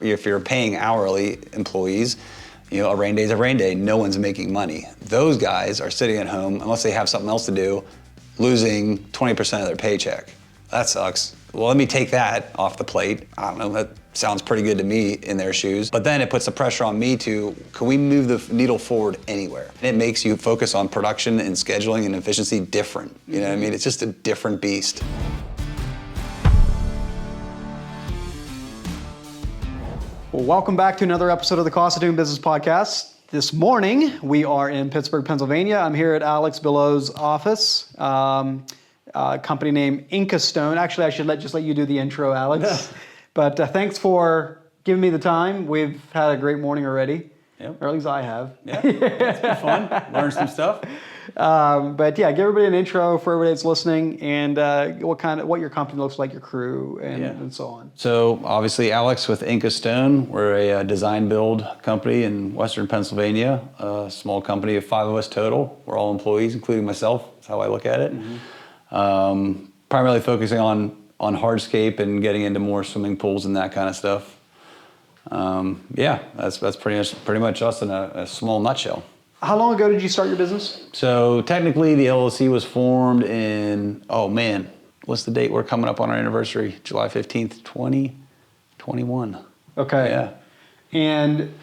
If you're paying hourly employees, a rain day's a rain day, no one's making money. Those guys are sitting at home, unless they have something else to do, losing 20% of their paycheck. That sucks. Well, let me take that off the plate. I don't know, that sounds pretty good to me in their shoes. But then it puts the pressure on me can we move the needle forward anywhere? And it makes you focus on production and scheduling and efficiency different. You know what I mean? It's just a different beast. Well, welcome back to another episode of the Cost of Doing Business podcast. This morning, we are in Pittsburgh, Pennsylvania. I'm here at Alex Bulow's office, company name Inkastone. Actually, I should just let you do the intro, Alex. But thanks for giving me the time. We've had a great morning already. Yep. Or at least I have. Yeah, it's been fun. Learn some stuff. But yeah, give everybody an intro for everybody that's listening, and what your company looks like, your crew, and so on. So obviously, Alex with Inkastone. We're a design build company in Western Pennsylvania. A small company of 5 of us total. We're all employees, including myself. That's how I look at it. Mm-hmm. Primarily focusing on hardscape and getting into more swimming pools and that kind of stuff. That's pretty much us in a small nutshell. How long ago did you start your business? So technically the LLC was formed in, what's the date? We're coming up on our anniversary, July 15th, 2021. Okay. Yeah. And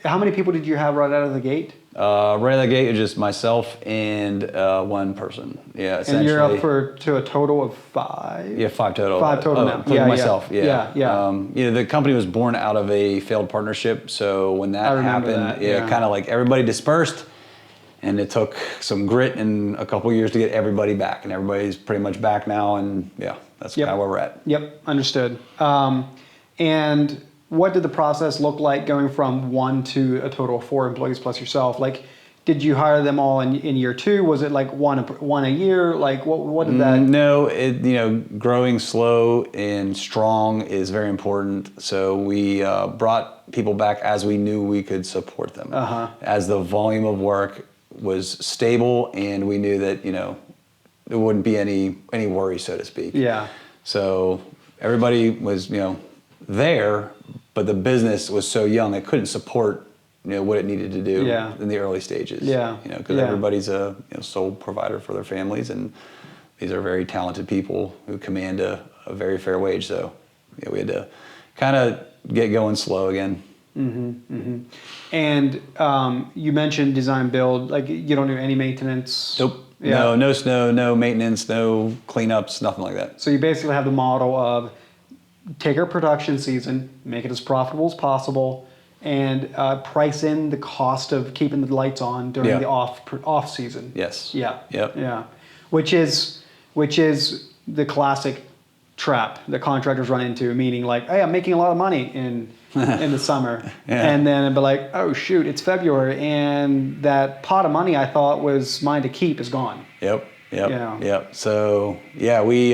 how many people did you have right out of the gate? Right out of the gate, it was just myself and one person. Yeah, essentially. And you're up to a total of 5? Yeah, 5 total. 5 total now. Including myself, Yeah. The company was born out of a failed partnership, so when that happened, kind of like everybody dispersed, and it took some grit and a couple years to get everybody back, and everybody's pretty much back now, and that's kind of where we're at. Yep, understood. And what did the process look like going from 1 to a total of 4 employees plus yourself? Like, did you hire them all in year 2? Was it like one a year? Like, what did that? No, growing slow and strong is very important. So we brought people back as we knew we could support them. As the volume of work was stable, and we knew that there wouldn't be any worry, so to speak. Yeah. So everybody was there, but the business was so young it couldn't support what it needed to do in the early stages. Because everybody's a sole provider for their families, and these are very talented people who command a very fair wage. So we had to kind of get going slow again. Mm-hmm, mm-hmm. And you mentioned design build, like you don't do any maintenance? Nope. Yeah. No snow, no maintenance, no cleanups, nothing like that. So you basically have the model of take our production season, make it as profitable as possible, and price in the cost of keeping the lights on during the off season. Yes. Yeah. Yep. Yeah. Which is the classic trap that contractors run into, meaning like, hey, I'm making a lot of money in the summer. And then it'd be like, oh shoot, it's February, and that pot of money I thought was mine to keep is gone. Yep. So we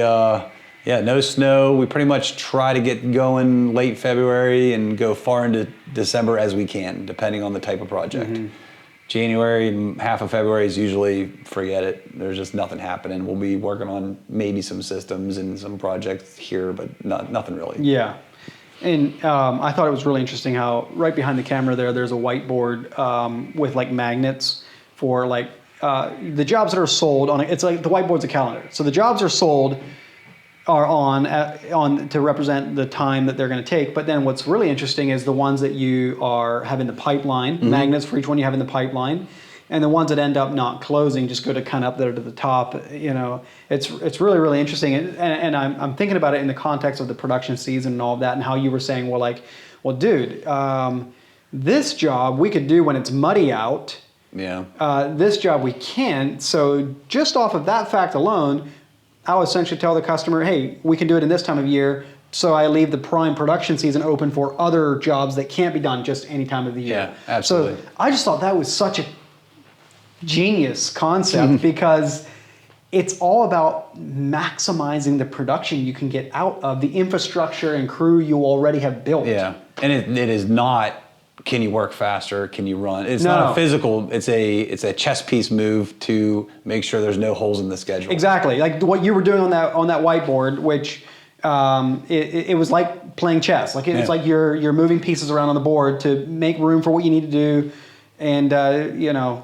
no snow. We pretty much try to get going late February and go far into December as we can, depending on the type of project. Mm-hmm. January, half of February is usually forget it. There's just nothing happening. We'll be working on maybe some systems and some projects here, but nothing really. Yeah. And I thought it was really interesting how right behind the camera there's a whiteboard with like magnets for like the jobs that are sold on it. It's like the whiteboard's a calendar. So the jobs are sold are on to represent the time that they're going to take. But then what's really interesting is the ones that you have in the pipeline, magnets for each one you have in the pipeline, and the ones that end up not closing just go to kind of up there to the top. It's really, really interesting. And I'm thinking about it in the context of the production season and all of that, and how you were saying, dude, this job we could do when it's muddy out. Yeah. This job we can't. So just off of that fact alone, I'll essentially tell the customer, hey, we can do it in this time of year, so I leave the prime production season open for other jobs that can't be done just any time of the year. Yeah, absolutely. So I just thought that was such a genius concept because it's all about maximizing the production you can get out of the infrastructure and crew you already have built. Yeah, and it is not, can you work faster? Can you run? It's not a physical. It's a chess piece move to make sure there's no holes in the schedule. Exactly, like what you were doing on that whiteboard, which it was like playing chess. Like it's like you're moving pieces around on the board to make room for what you need to do. And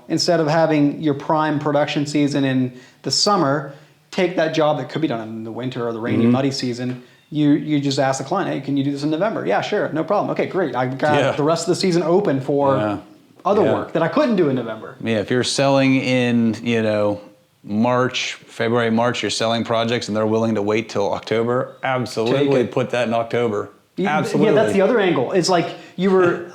instead of having your prime production season in the summer, take that job that could be done in the winter or the rainy, muddy season. You just ask the client, hey, can you do this in November? Yeah, sure, no problem. Okay, great. I've got the rest of the season open for other work that I couldn't do in November. Yeah, if you're selling in, February, March, you're selling projects and they're willing to wait till October, absolutely put that in October. Absolutely. Yeah, that's the other angle. It's like you were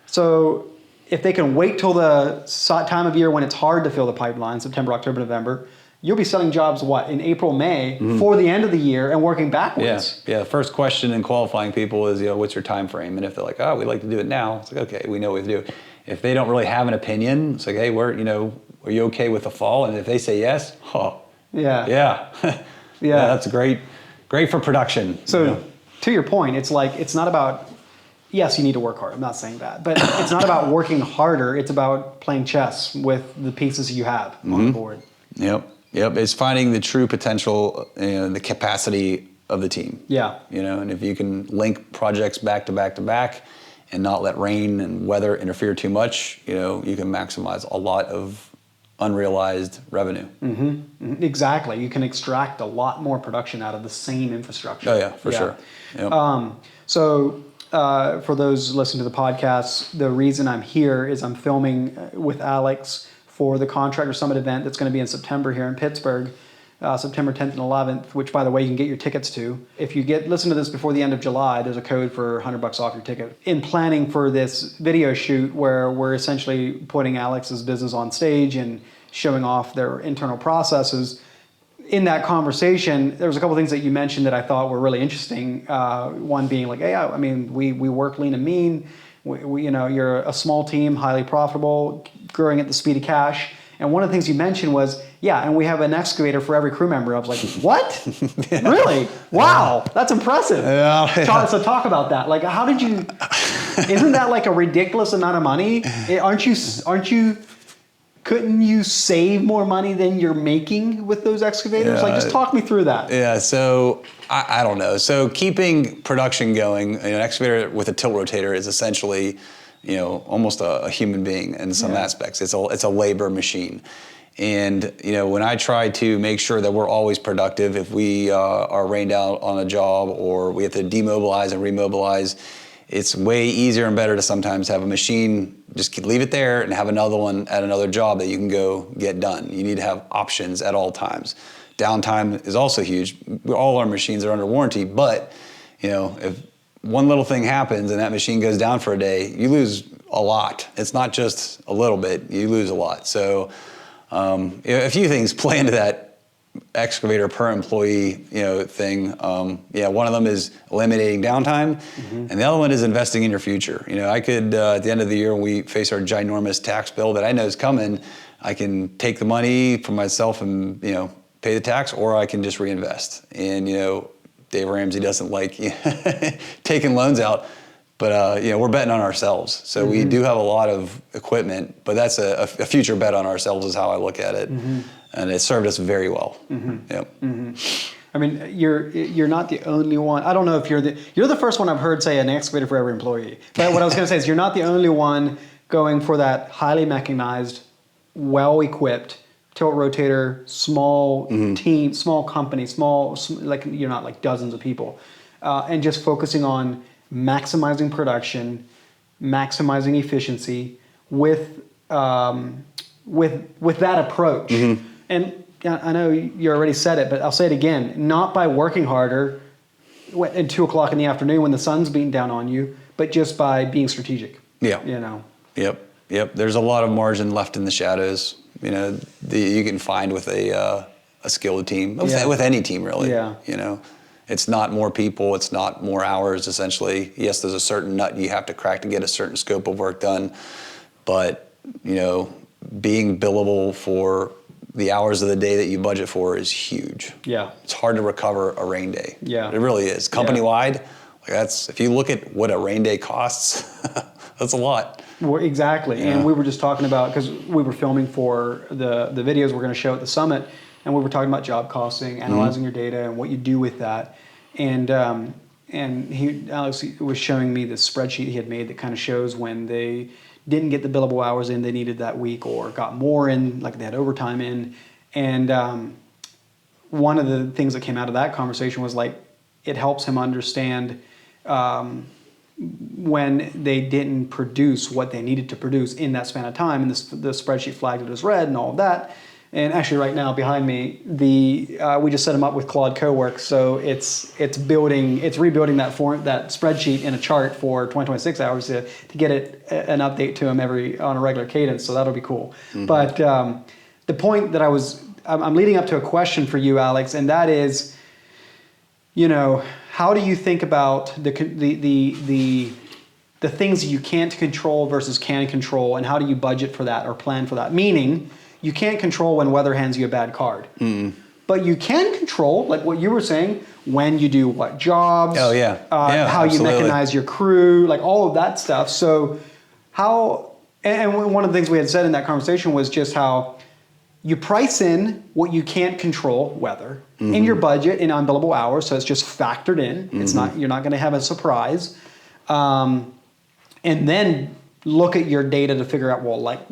so if they can wait till the time of year when it's hard to fill the pipeline, September, October, November, you'll be selling jobs, in April, May, for the end of the year and working backwards. Yeah. The first question in qualifying people is, what's your time frame? And if they're like, oh, we'd like to do it now, it's like, okay, we know what to do. If they don't really have an opinion, it's like, hey, are you okay with the fall? And if they say yes, yeah, that's great for production. So to your point, it's like, it's not about, yes, you need to work hard. I'm not saying that, but it's not about working harder. It's about playing chess with the pieces you have on the board. Yep. It's finding the true potential and the capacity of the team. Yeah. And if you can link projects back to back to back and not let rain and weather interfere too much, you can maximize a lot of unrealized revenue. Exactly. You can extract a lot more production out of the same infrastructure. Oh yeah, for sure. Yep. So for those listening to the podcast, the reason I'm here is I'm filming with Alex for the Contractor Summit event that's going to be in September here in Pittsburgh, September 10th and 11th, which, by the way, you can get your tickets to. If you listen to this before the end of July, there's a code for $100 off your ticket. In planning for this video shoot where we're essentially putting Alex's business on stage and showing off their internal processes, in that conversation, there was a couple things that you mentioned that I thought were really interesting. One being like, hey, we work lean and mean. You're a small team, highly profitable, growing at the speed of cash. And one of the things you mentioned was, and we have an excavator for every crew member. I was like, what? Really? Wow, that's impressive. So talk about that. Like, how did you? Isn't that like a ridiculous amount of money? Couldn't you save more money than you're making with those excavators? Just talk me through that. Yeah, so I don't know. So keeping production going, an excavator with a tilt rotator is essentially, almost a human being in some aspects. It's a labor machine. And, when I try to make sure that we're always productive, if we are rained out on a job or we have to demobilize and remobilize, it's way easier and better to sometimes have a machine, just leave it there and have another one at another job that you can go get done. You need to have options at all times. Downtime is also huge. All our machines are under warranty, but if one little thing happens and that machine goes down for a day, you lose a lot. It's not just a little bit, you lose a lot. So a few things play into that excavator per employee, thing. One of them is eliminating downtime, and the other one is investing in your future. I could at the end of the year when we face our ginormous tax bill that I know is coming, I can take the money for myself and pay the tax, or I can just reinvest. And Dave Ramsey doesn't like taking loans out, but we're betting on ourselves. So we do have a lot of equipment, but that's a future bet on ourselves is how I look at it. And it served us very well. Yep. I mean, you're not the only one. I don't know if you're the first one I've heard say an excavator for every employee. But what I was going to say is you're not the only one going for that highly mechanized, well-equipped tilt rotator, small team, small company, you're not like dozens of people, and just focusing on maximizing production, maximizing efficiency with that approach. And I know you already said it, but I'll say it again, not by working harder at 2 o'clock in the afternoon when the sun's beating down on you, but just by being strategic. Yeah. Yep. There's a lot of margin left in the shadows, you can find with a skilled team, with any team really. It's not more people, it's not more hours essentially. Yes, there's a certain nut you have to crack to get a certain scope of work done, but being billable for the hours of the day that you budget for is huge. Yeah. It's hard to recover a rain day. Yeah. It really is. Company-wide, if you look at what a rain day costs, that's a lot. Well, exactly. Yeah. And we were just talking about, because we were filming for the videos we're going to show at the summit, and we were talking about job costing, analyzing your data and what you do with that. and Alex was showing me the spreadsheet he had made that kind of shows when they didn't get the billable hours in they needed that week, or got more in, like they had overtime in. And one of the things that came out of that conversation was like, it helps him understand when they didn't produce what they needed to produce in that span of time, and the spreadsheet flagged it as red and all of that. And actually, right now behind me, we just set them up with Claude Cowork, so it's rebuilding that spreadsheet in a chart for 2026 hours to get it an update to them on a regular cadence. So that'll be cool. Mm-hmm. But the point that I'm leading up to a question for you, Alex, and that is, how do you think about the things that you can't control versus can control, and how do you budget for that or plan for that? Meaning, you can't control when weather hands you a bad card. Mm. But you can control, like what you were saying, when you do what jobs, how absolutely. You mechanize your crew, like all of that stuff. So and one of the things we had said in that conversation was just how you price in what you can't control, weather, in your budget in unbillable hours, so it's just factored in. Mm-hmm. You're not going to have a surprise. And then look at your data to figure out, well, like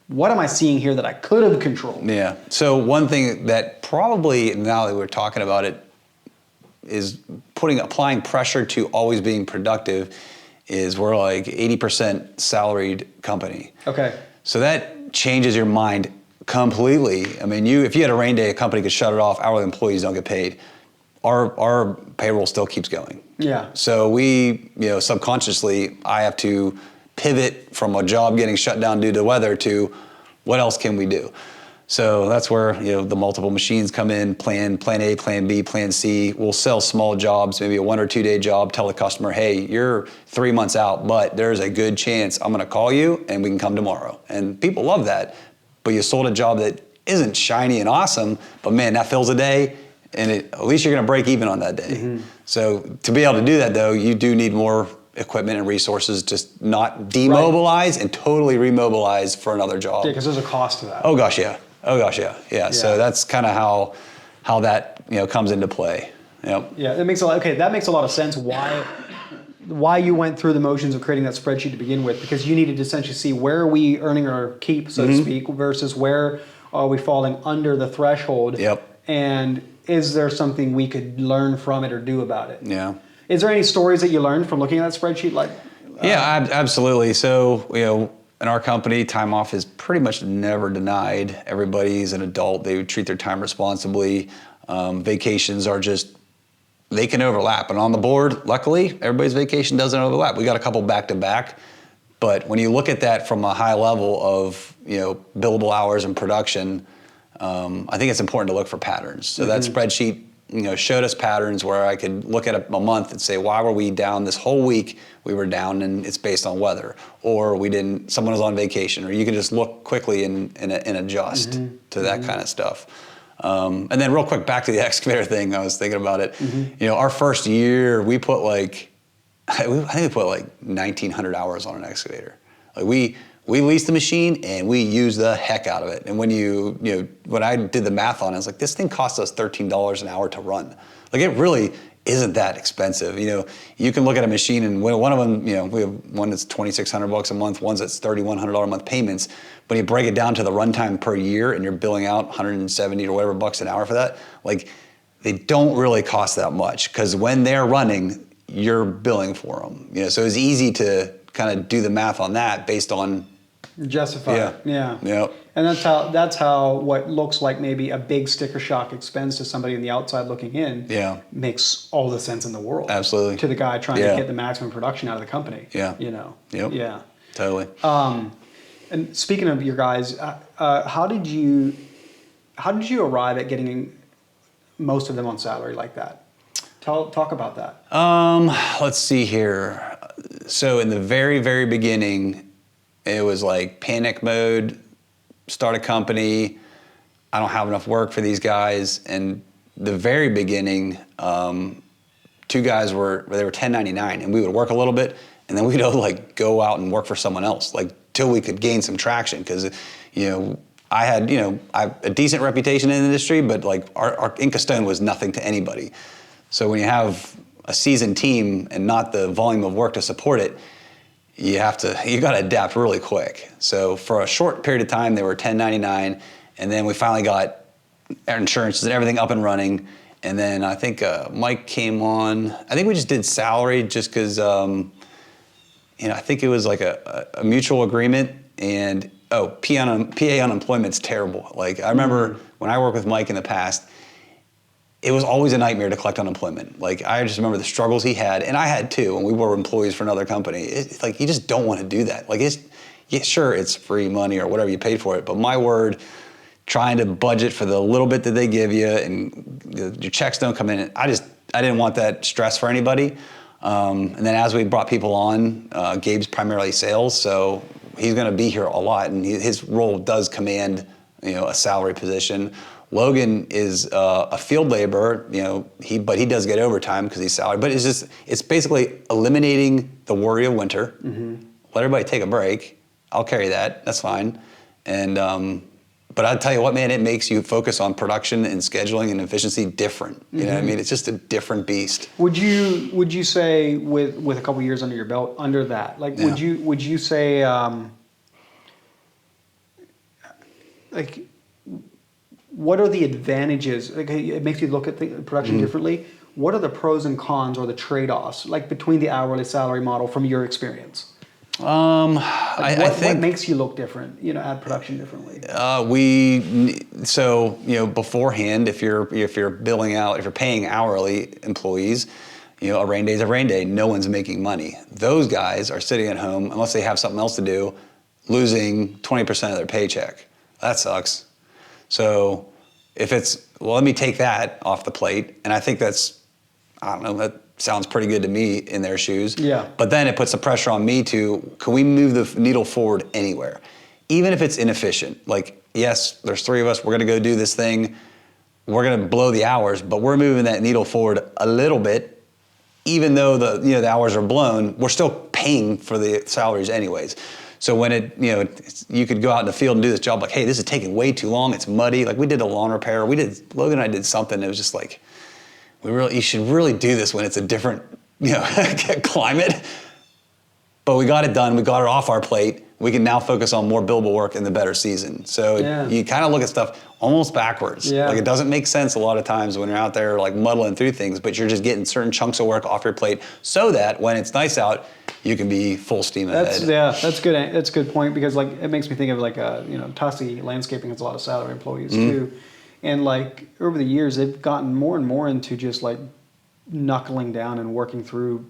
what am I seeing here that I could have controlled? Yeah. So one thing that probably, now that we're talking about it, is applying pressure to always being productive, is we're like 80% salaried company. Okay. So that changes your mind completely. I mean, if you had a rain day, a company could shut it off, hourly employees don't get paid. Our payroll still keeps going. Yeah. So we, subconsciously, I have to pivot from a job getting shut down due to weather to what else can we do? So that's where, the multiple machines come in, plan A, plan B, plan C. We'll sell small jobs, maybe a 1 or 2 day job, tell the customer, hey, you're 3 months out, but there's a good chance I'm gonna call you and we can come tomorrow. And people love that, but you sold a job that isn't shiny and awesome, but man, that fills a day, and at least you're gonna break even on that day. Mm-hmm. So to be able to do that though, you do need more equipment and resources, just not demobilize and totally remobilize for another job. Yeah, because there's a cost to that. Oh gosh, yeah. So that's kind of how that comes into play. Yep. Yeah, that makes a lot of sense. Why you went through the motions of creating that spreadsheet to begin with, because you needed to essentially see where are we earning our keep, so to speak, versus where are we falling under the threshold. Yep. And is there something we could learn from it or do about it? Yeah. Is there any stories that you learned from looking at that spreadsheet? Yeah, absolutely. So, in our company, time off is pretty much never denied. Everybody's an adult. They would treat their time responsibly. Vacations are they can overlap. And on the board, luckily, everybody's vacation doesn't overlap. We got a couple back-to-back. But when you look at that from a high level of, billable hours and production, I think it's important to look for patterns. So that spreadsheet, showed us patterns where I could look at a month and say, why were we down this whole week? We were down and it's based on weather, or someone was on vacation, or you can just look quickly and adjust to that kind of stuff. And then real quick, back to the excavator thing, I was thinking about it. Our first year, we put I think we put 1,900 hours on an excavator. We leased the machine and we used the heck out of it. And when when I did the math on it, I was like, this thing costs us $13 an hour to run. It really isn't that expensive. You can look at a machine, and one of them, we have one that's $2,600 a month, one's that's $3,100 a month payments. But you break it down to the runtime per year, and you're billing out 170 or whatever bucks an hour for that. They don't really cost that much, because when they're running, you're billing for them. So it's easy to kind of do the math on that based on justify. Yeah. Yep. And that's how what looks like maybe a big sticker shock expense to somebody on the outside looking in makes all the sense in the world. Absolutely. To the guy trying to get the maximum production out of the company. Yeah. Yep. Yeah. Totally. And speaking of your guys, how did you arrive at getting most of them on salary like that? Talk about that. Let's see here. So in the very, very beginning, it was like panic mode, start a company, I don't have enough work for these guys. And the very beginning, 2 guys they were 1099, and we would work a little bit, and then we'd go out and work for someone else, till we could gain some traction. Because, I had, I have a decent reputation in the industry, but our Inca Stone was nothing to anybody. So when you have a seasoned team and not the volume of work to support it, you got to adapt really quick. So for a short period of time, they were 1099, and then we finally got our insurances and everything up and running. And then I think Mike came on. I think we just did salary just because, I think it was like a mutual agreement. And PA unemployment's terrible. Like I remember when I worked with Mike in the past, it was always a nightmare to collect unemployment. Like I just remember the struggles he had, and I had too. And we were employees for another company. It's like you just don't want to do that. Like sure, it's free money or whatever you paid for it, but my word, trying to budget for the little bit that they give you and your checks don't come in. I didn't want that stress for anybody. And then as we brought people on, Gabe's primarily sales, so he's going to be here a lot, and his role does command, a salary position. Logan is a field laborer, but he does get overtime because he's salary. But it's basically eliminating the worry of winter. Mm-hmm. Let everybody take a break. I'll carry that. That's fine. And but I'll tell you what, man, it makes you focus on production and scheduling and efficiency different. You know what I mean? It's just a different beast. Would you say with a couple years under your belt, under that, like would you say like what are the advantages? Like it makes you look at the production differently. What are the pros and cons or the trade-offs like between the hourly salary model from your experience? I think what makes you look different, at production differently? Beforehand, if you're paying hourly employees, a rain day's a rain day. No one's making money. Those guys are sitting at home unless they have something else to do, losing 20% of their paycheck. That sucks. So let me take that off the plate, and I think that sounds pretty good to me in their shoes. Yeah. But then it puts the pressure on me can we move the needle forward anywhere? Even if it's inefficient. Like, yes, there's three of us, we're gonna go do this thing, we're gonna blow the hours, but we're moving that needle forward a little bit. Even though the hours are blown, we're still paying for the salaries anyways. So when you could go out in the field and do this job like, hey, this is taking way too long, it's muddy. Like we did a lawn repair, Logan and I did something, it was just like, you should really do this when it's a different, climate. But we got it done. We got it off our plate. We can now focus on more billable work in the better season. So you kind of look at stuff almost backwards. Yeah. Like it doesn't make sense a lot of times when you're out there like muddling through things, but you're just getting certain chunks of work off your plate so that when it's nice out, you can be full steam ahead. That's good. That's a good point because like it makes me think of like Tussie Landscaping has a lot of salary employees too. And like over the years, they've gotten more and more into just like knuckling down and working through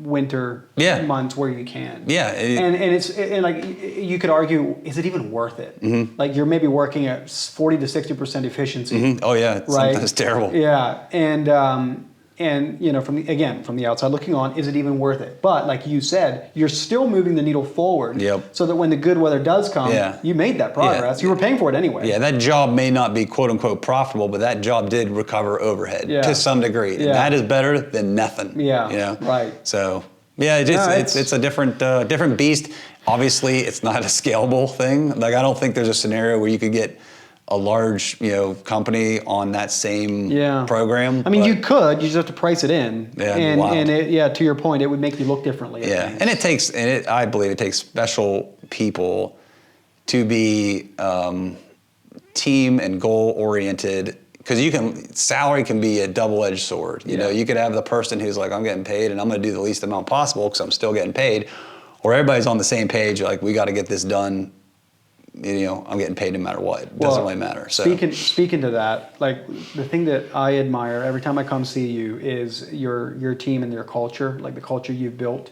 winter months where you can. Yeah. And like you could argue, is it even worth it? Mm-hmm. Like you're maybe working at 40 to 60% efficiency. Mm-hmm. Oh yeah, right? Sometimes terrible. Yeah, and from the outside looking on, is it even worth it? But like you said, you're still moving the needle forward. Yep. So that when the good weather does come, you made that progress. You were paying for it anyway. Yeah, that job may not be quote unquote profitable, but that job did recover overhead to some degree. And that is better than nothing. Yeah. Right. So it's a different beast. Obviously, it's not a scalable thing. Like I don't think there's a scenario where you could get a large, company on that same program. I mean, you could. You just have to price it in. Yeah, and to your point, it would make you look differently. Yeah, and I believe it takes special people to be team and goal oriented. Because salary can be a double-edged sword. You know, you could have the person who's like, I'm getting paid and I'm going to do the least amount possible because I'm still getting paid, or everybody's on the same page. Like, we got to get this done. I'm getting paid no matter what. It doesn't really matter. So. Speaking to that, like the thing that I admire every time I come see you is your team and your culture, like the culture you've built.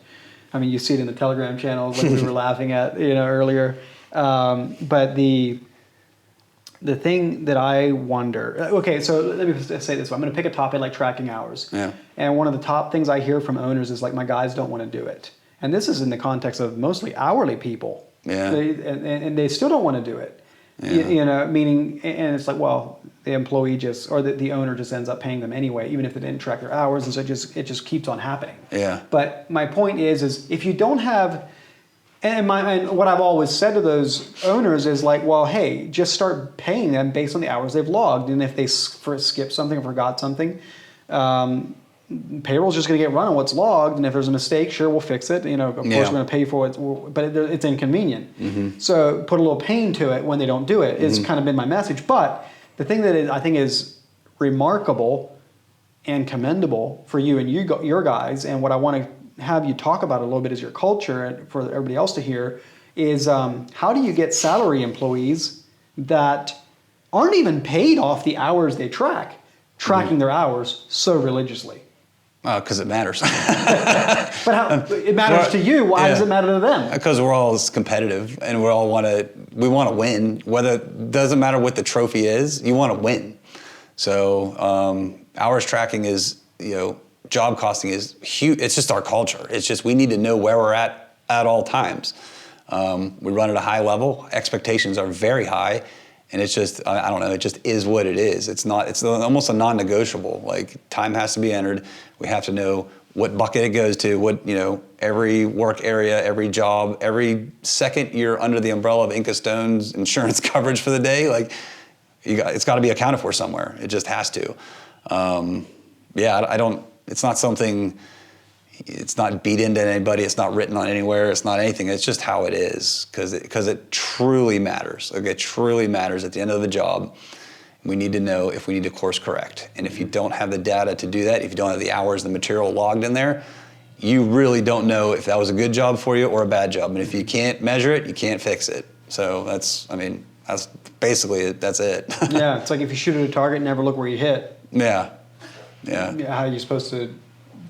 I mean, you see it in the Telegram channels, like we were laughing at, earlier. But the thing that I wonder, okay, so let me say this. I'm going to pick a topic like tracking hours. Yeah. And one of the top things I hear from owners is like, my guys don't want to do it. And this is in the context of mostly hourly people. Yeah. And they still don't want to do it. Yeah. Meaning, and it's like, well, the employee the owner just ends up paying them anyway, even if they didn't track their hours, and so it just keeps on happening. Yeah. But my point is if you don't have, and what I've always said to those owners is like, well, hey, just start paying them based on the hours they've logged, and if they skip something or forgot something, Payroll's just going to get run on what's logged, and if there's a mistake, sure, we'll fix it. Of course, we're going to pay for it, but it's inconvenient. Mm-hmm. So put a little pain to it when they don't do it. It's kind of been my message. But the thing that I think is remarkable and commendable for you and your guys, and what I want to have you talk about a little bit is your culture, and for everybody else to hear, is how do you get salary employees that aren't even paid off the hours they tracking their hours so religiously? Because it matters. But it matters to you. Why does it matter to them? Because we're all competitive, and we want to win. Whether it doesn't matter what the trophy is, you want to win. So hours tracking is, job costing is huge. It's just our culture. It's just we need to know where we're at all times. We run at a high level. Expectations are very high. And it's just, I don't know, it just is what it is. It's almost a non-negotiable. Like, time has to be entered. We have to know what bucket it goes to, every work area, every job, every second you're under the umbrella of Inca Stone's insurance coverage for the day, it's got to be accounted for somewhere. It just has to. It's not something, it's not beat into anybody. It's not written on anywhere. It's not anything. It's just how it is, because it truly matters. It truly matters at the end of the job. We need to know if we need to course correct. And if you don't have the data to do that, if you don't have the hours, the material logged in there, you really don't know if that was a good job for you or a bad job. And if you can't measure it, you can't fix it. So that's basically it. That's it. Yeah, it's like if you shoot at a target, never look where you hit. Yeah. How are you supposed to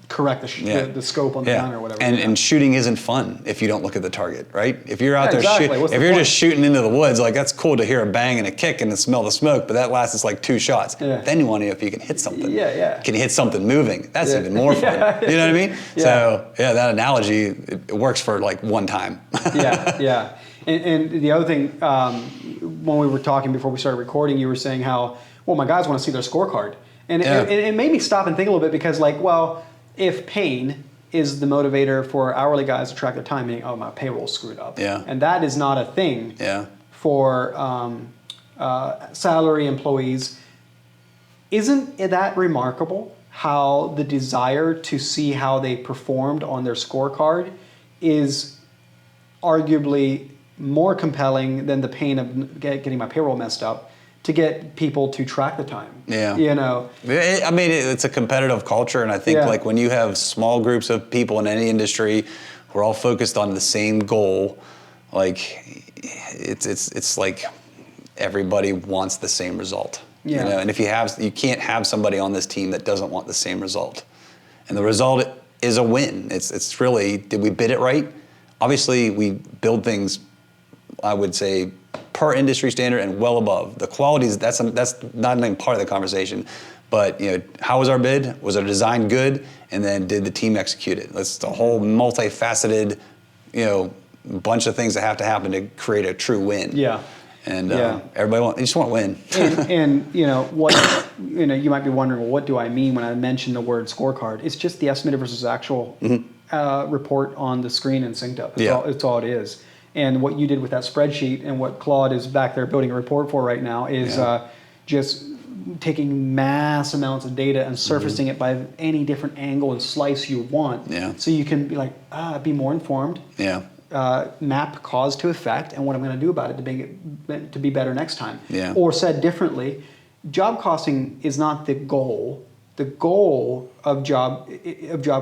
correct the scope on the gun or whatever? And shooting isn't fun if you don't look at the target, right? If you're out there just shooting into the woods, that's cool to hear a bang and a kick and to smell the smoke, but that lasts like 2 shots. Yeah. Then you want to know if you can hit something. Can you hit something moving? That's even more fun. You know what I mean? Yeah. So that analogy, it works for like one time. Yeah. And the other thing, when we were talking before we started recording, you were saying how, my guys want to see their scorecard. And it made me stop and think a little bit, because if pain is the motivator for hourly guys to track their time, meaning, my payroll's screwed up. Yeah. And that is not a thing for salary employees. Isn't that remarkable how the desire to see how they performed on their scorecard is arguably more compelling than the pain of getting my payroll messed up, to get people to track the time? Yeah. It's a competitive culture, and I think when you have small groups of people in any industry who are all focused on the same goal, it's like everybody wants the same result. Yeah. And if you can't have somebody on this team that doesn't want the same result. And the result is a win. It's really, did we bid it right? Obviously, we build things, I would say, per industry standard and well above. The qualities, that's not even part of the conversation. But how was our bid? Was our design good? And then did the team execute it? That's the whole multifaceted, bunch of things that have to happen to create a true win. Yeah. And everybody you just want to win. and what you might be wondering, what do I mean when I mention the word scorecard? It's just the estimated versus actual report on the screen in SynkedUP. It's all it is. And what you did with that spreadsheet, and what Claude is back there building a report for right now, is just taking mass amounts of data and surfacing it by any different angle and slice you want. Yeah. So you can be be more informed. Yeah. Map cause to effect, and what I'm going to do about it to be better next time. Yeah. Or said differently, job costing is not the goal. The goal of job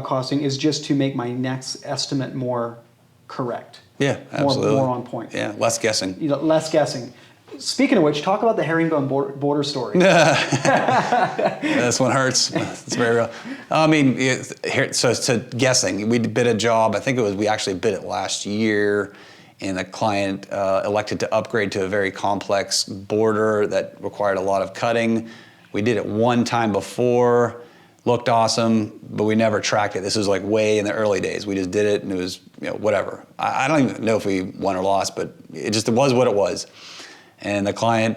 costing is just to make my next estimate more correct. Yeah, absolutely. More on point. Yeah, less guessing. Less guessing. Speaking of which, talk about the herringbone border story. This one hurts. It's very real. So guessing, we bid a job. I think we actually bid it last year, and the client elected to upgrade to a very complex border that required a lot of cutting. We did it one time before. Looked awesome, but we never tracked it. This was way in the early days. We just did it, and it was whatever. I don't even know if we won or lost, but it was what it was. And the client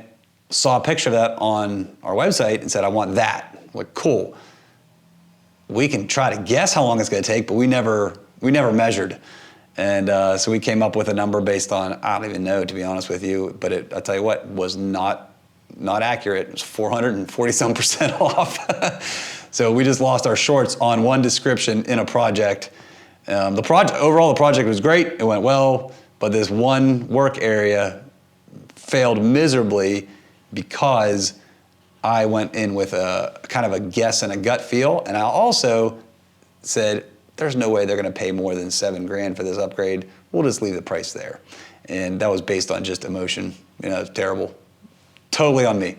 saw a picture of that on our website and said, "I want that." Cool. We can try to guess how long it's going to take, but we never measured. And so we came up with a number based on, I don't even know, to be honest with you, but I'll tell you what, was not accurate. It was 440-some% off. So we just lost our shorts on one description in a project. Overall, the project was great. It went well, but this one work area failed miserably because I went in with a kind of a guess and a gut feel, and I also said, there's no way they're going to pay more than $7,000 for this upgrade. We'll just leave the price there. And that was based on just emotion. You know, it's terrible. Totally on me.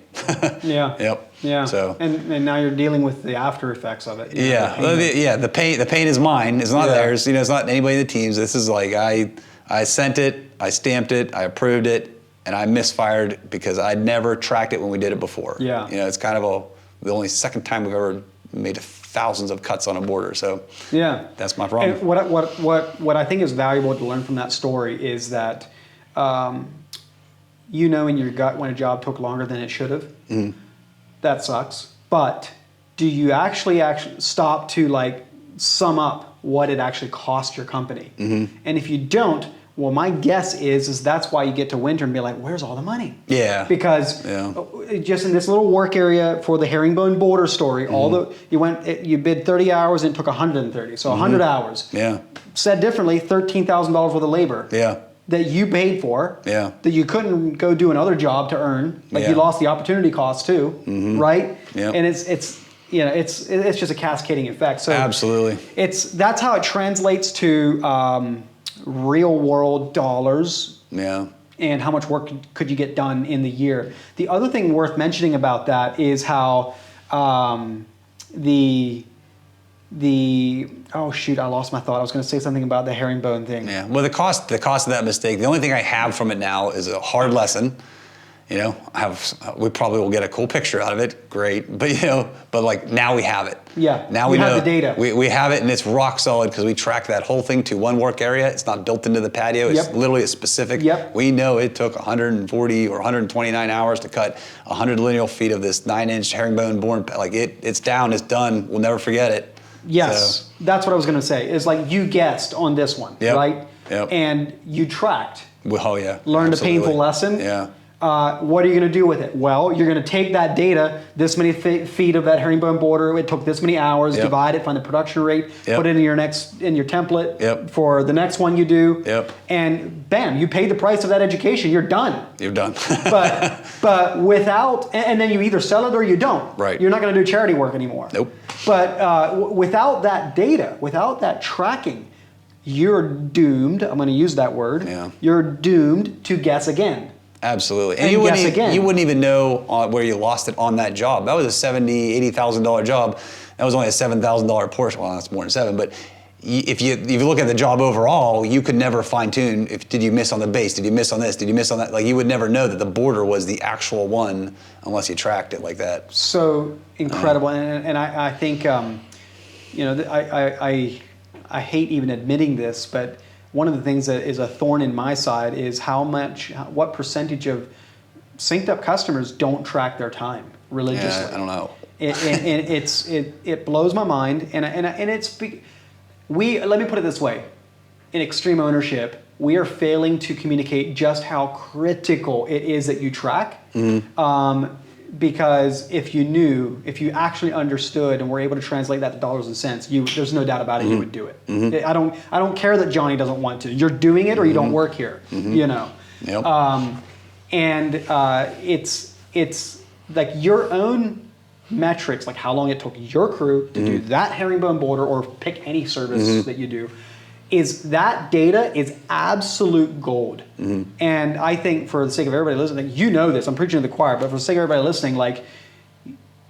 Yeah. Yep. Yeah. So. And now you're dealing with the after effects of it. Yeah. The pain is mine. It's not theirs. You know, it's not anybody in the teams. This is like I sent it, I stamped it, I approved it, and I misfired because I'd never tracked it when we did it before. Yeah. You know, it's kind of the only second time we've ever made thousands of cuts on a border. So yeah, that's my problem. And what I think is valuable to learn from that story is that you know in your gut when a job took longer than it should have. Mm-hmm. That sucks. But do you actually stop to like sum up what it actually cost your company? Mm-hmm. And if you don't, well, my guess is that's why you get to winter and be like, where's all the money? Yeah. Because just in this little work area for the herringbone border story, Mm-hmm. you bid 30 hours and it took 130, so 100 hours. Yeah. Said differently, $13,000 worth of labor. Yeah. That you paid for. Yeah. That you couldn't go do another job to earn. Like you lost the opportunity cost too, right? Yeah. And it's just a cascading effect. So absolutely. That's how it translates to real world dollars. Yeah. And how much work could you get done in the year. The other thing worth mentioning about that is how oh shoot, I lost my thought. I was going to say something about the herringbone thing. Yeah. Well, the cost of that mistake. The only thing I have from it now is a hard lesson. You know, we probably will get a cool picture out of it. Great, but like now we have it. Yeah. Now we know have the data. We have it, and it's rock solid because we track that whole thing to one work area. It's not built into the patio. It's literally a specific. Yep. We know it took 140 or 129 hours to cut 100 lineal feet of this 9-inch herringbone born. Like it's down. It's done. We'll never forget it. Yes, that's what I was going to say. Is like you guessed on this one, right? Yep. And you tracked. Oh yeah. Learned absolutely. a painful lesson. Yeah. What are you going to do with it? Well, you're going to take that data, this many feet of that herringbone border, it took this many hours, divide it, find the production rate, put it in your template for the next one you do, and bam, you pay the price of that education. You're done. You're done. but without, and then you either sell it or you don't. Right. You're not going to do charity work anymore. Nope. But without that data, without that tracking, you're doomed. I'm going to use that word. Yeah. You're doomed to guess again. Absolutely. And you you wouldn't even know where you lost it on that job. That was a $70,000, $80,000 job. That was only a $7,000 portion. Well, that's more than seven. But if you look at the job overall, you could never fine tune. Did you miss on the base? Did you miss on this? Did you miss on that? Like you would never know that the border was the actual one unless you tracked it like that. So incredible. And I think, I hate even admitting this, but one of the things that is a thorn in my side is what percentage of SynkedUP customers don't track their time religiously. Yeah, I don't know. It blows my mind, and it's let me put it this way: in extreme ownership, we are failing to communicate just how critical it is that you track. Mm-hmm. Because if you actually understood and were able to translate that to dollars and cents, there's no doubt about it, you would do it. Mm-hmm. I don't care that Johnny doesn't want to. You're doing it or you don't work here. Mm-hmm. Yep. It's like your own metrics, like how long it took your crew to do that herringbone border or pick any service that you do. That data is absolute gold. Mm-hmm. And I think for the sake of everybody listening, you know this, I'm preaching to the choir, but for the sake of everybody listening, like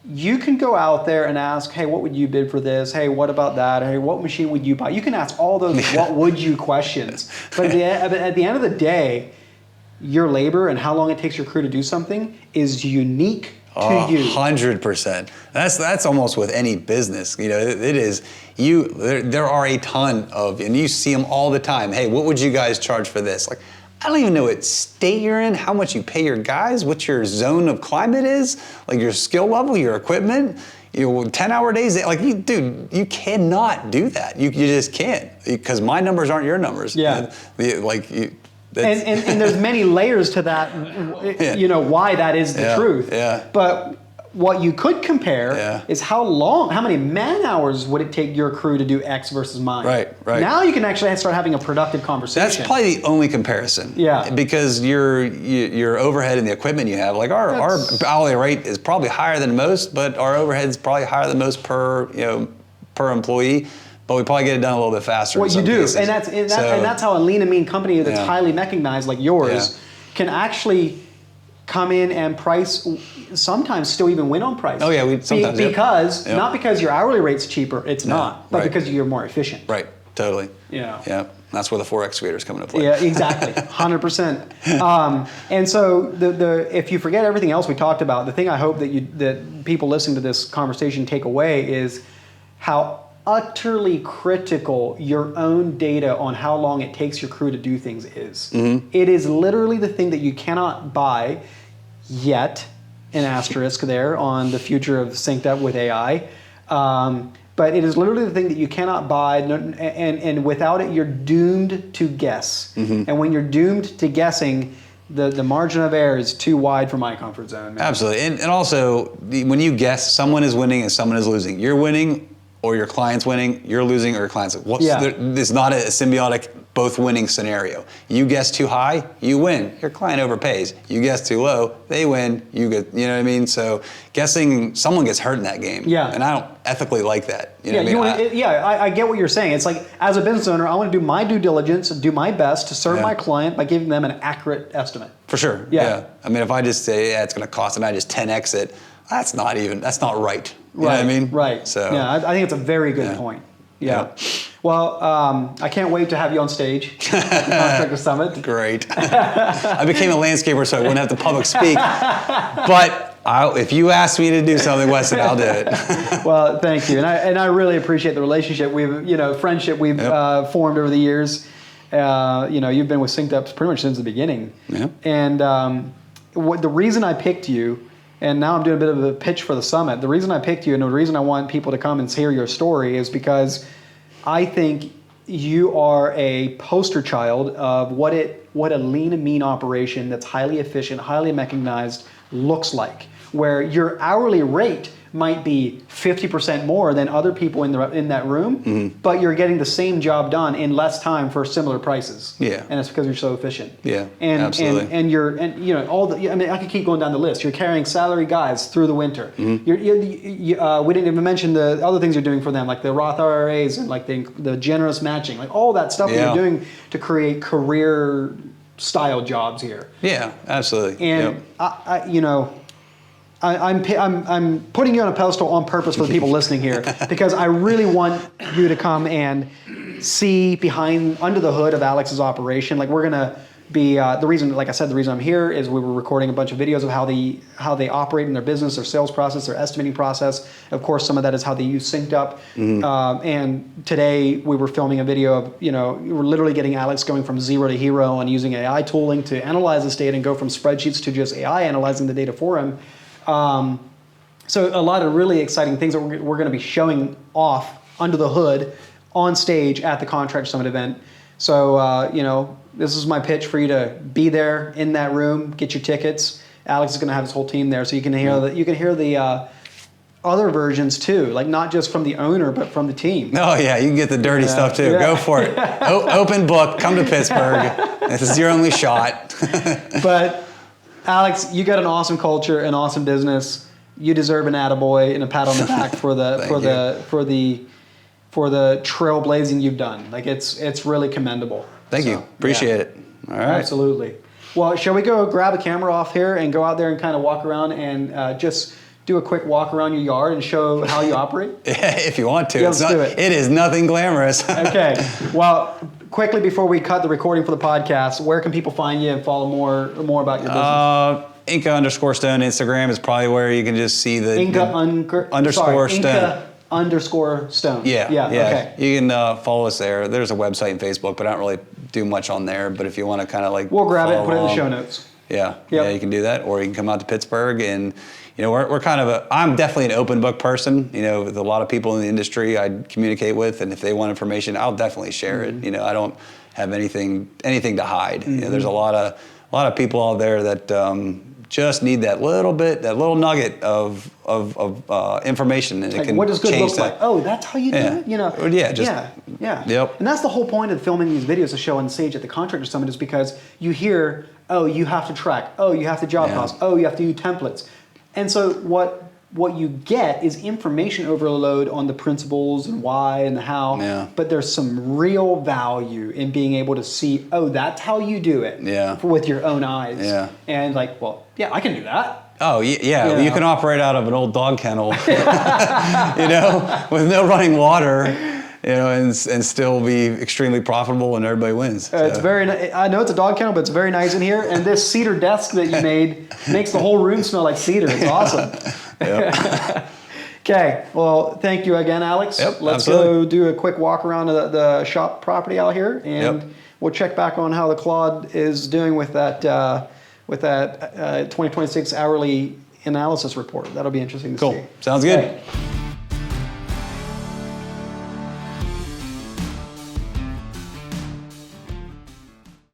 you can go out there and ask, hey, what would you bid for this? Hey, what about that? Hey, what machine would you buy? You can ask all those what would you questions. But at the end of the day, your labor and how long it takes your crew to do something is unique to you. 100%. That's almost with any business. It is. There are a ton of, and you see them all the time. Hey, what would you guys charge for this? Like, I don't even know what state you're in, how much you pay your guys, what your zone of climate is, like your skill level, your equipment, 10-hour days. Like, dude, you cannot do that. You just can't, because my numbers aren't your numbers. Yeah. And there's many layers to that, why that is the truth. Yeah. But what you could compare Yeah. is how many man hours would it take your crew to do X versus mine? Right. Now you can actually start having a productive conversation. That's probably the only comparison. Yeah. Because your overhead and the equipment you have, like our hourly rate is probably higher than most, but our overhead is probably higher than most per employee. But we probably get it done a little bit faster. What you do, and that's how a lean and mean company that's highly mechanized like yours can actually come in and price, sometimes still even win on price. Oh yeah, we sometimes because not because your hourly rate's cheaper, it's not, but right. because you're more efficient. Right, totally. Yeah. Yeah, that's where the 4 excavators come into play. Yeah, exactly, 100%. And so if you forget everything else we talked about, the thing I hope that people listening to this conversation take away is how utterly critical your own data on how long it takes your crew to do things is. Mm-hmm. It is literally the thing that you cannot buy yet, an asterisk there on the future of SynkedUP with AI. But it is literally the thing that you cannot buy, and without it, you're doomed to guess. Mm-hmm. And when you're doomed to guessing, the margin of error is too wide for my comfort zone. Man. Absolutely. And also, when you guess, someone is winning and someone is losing. You're winning or your client's winning, you're losing or your client's winning. It's not a symbiotic both winning scenario. You guess too high, you win. Your client overpays. You guess too low, they win. You get, you know what I mean? So guessing, someone gets hurt in that game. Yeah. And I don't ethically like that. You know what I mean? I get what you're saying. It's like, as a business owner, I want to do my due diligence and do my best to serve my client by giving them an accurate estimate. For sure. Yeah. I mean, if I just say, it's going to cost them, I just 10x it, that's not right. You know what I mean? Right. So yeah, I think it's a very good point. Yeah. Well, I can't wait to have you on stage at the Contractor Summit. Great. I became a landscaper so I wouldn't have to public speak. But if you ask me to do something, Weston, I'll do it. Well, thank you, and I really appreciate the relationship friendship we've formed over the years. You've been with SynkedUP pretty much since the beginning. Yeah. And the reason I picked you. And now I'm doing a bit of a pitch for the summit. The reason I picked you and the reason I want people to come and hear your story is because I think you are a poster child of what a lean and mean operation that's highly efficient, highly mechanized looks like, where your hourly rate might be 50% more than other people in that room, mm-hmm. but you're getting the same job done in less time for similar prices. Yeah. And it's because you're so efficient. Yeah. Absolutely. I could keep going down the list. You're carrying salary guys through the winter. Mm-hmm. We didn't even mention the other things you're doing for them, like the Roth IRAs and like the generous matching, like all that stuff that you're doing to create career style jobs here. Yeah, absolutely. And I'm putting you on a pedestal on purpose for the people listening here because I really want you to come and see under the hood of Alex's operation. Like, we're gonna be the reason I'm here is we were recording a bunch of videos of how they operate in their business, their sales process, their estimating process. Of course, some of that is how they use SynkedUP. Mm-hmm. And today we were filming a video of we're literally getting Alex going from zero to hero and using AI tooling to analyze this data and go from spreadsheets to just AI analyzing the data for him. So a lot of really exciting things that we're going to be showing off under the hood on stage at the Contractor Summit event. So, this is my pitch for you to be there in that room, get your tickets. Alex is going to have his whole team there, so you can hear the other versions too, like not just from the owner, but from the team. Oh yeah, you can get the dirty stuff too. Yeah. Go for it. Open book, come to Pittsburgh. This is your only shot. But Alex, you got an awesome culture, an awesome business. You deserve an attaboy and a pat on the back for the trailblazing you've done. Like it's really commendable. Thank you. Appreciate it. All right. Absolutely. Well, shall we go grab a camera off here and go out there and kind of walk around and just do a quick walk around your yard and show how you operate? If you want to. Yeah, let's do it. It is nothing glamorous. Okay. Well, quickly before we cut the recording for the podcast, where can people find you and follow more about your business? Inca_Stone Instagram is probably where you can just see the Inca_Stone. Yeah. Okay. You can follow us there. There's a website and Facebook, but I don't really do much on there. But if you want to kind of like, we'll grab it and put it in the show notes. Yeah. Yep. Yeah, you can do that, or you can come out to Pittsburgh and. We're kind of I'm definitely an open book person. With a lot of people in the industry I communicate with, and if they want information, I'll definitely share it. I don't have anything to hide. Mm-hmm. There's a lot of people out there that just need that little bit, that little nugget of information, and it can what does good change look like? Oh, that's how you do it? Yeah. Yep. And that's the whole point of filming these videos to show on stage at the Contractor Summit, is because you hear, oh, you have to track, oh, you have to job cost, oh, you have to do templates. And so what you get is information overload on the principles and why and the how, but there's some real value in being able to see, oh, that's how you do it with your own eyes. Yeah. And like, well, yeah, I can do that. Oh, yeah, you can operate out of an old dog kennel, with no running water, and still be extremely profitable and everybody wins. So. It's I know it's a dog kennel, but it's very nice in here. And this cedar desk that you made makes the whole room smell like cedar. It's awesome. Okay, well, thank you again, Alex. Yep, Let's go do a quick walk around the shop property out here, and we'll check back on how the Claude is doing with that 2026 hourly analysis report. That'll be interesting to see. Cool. Sounds good. Okay.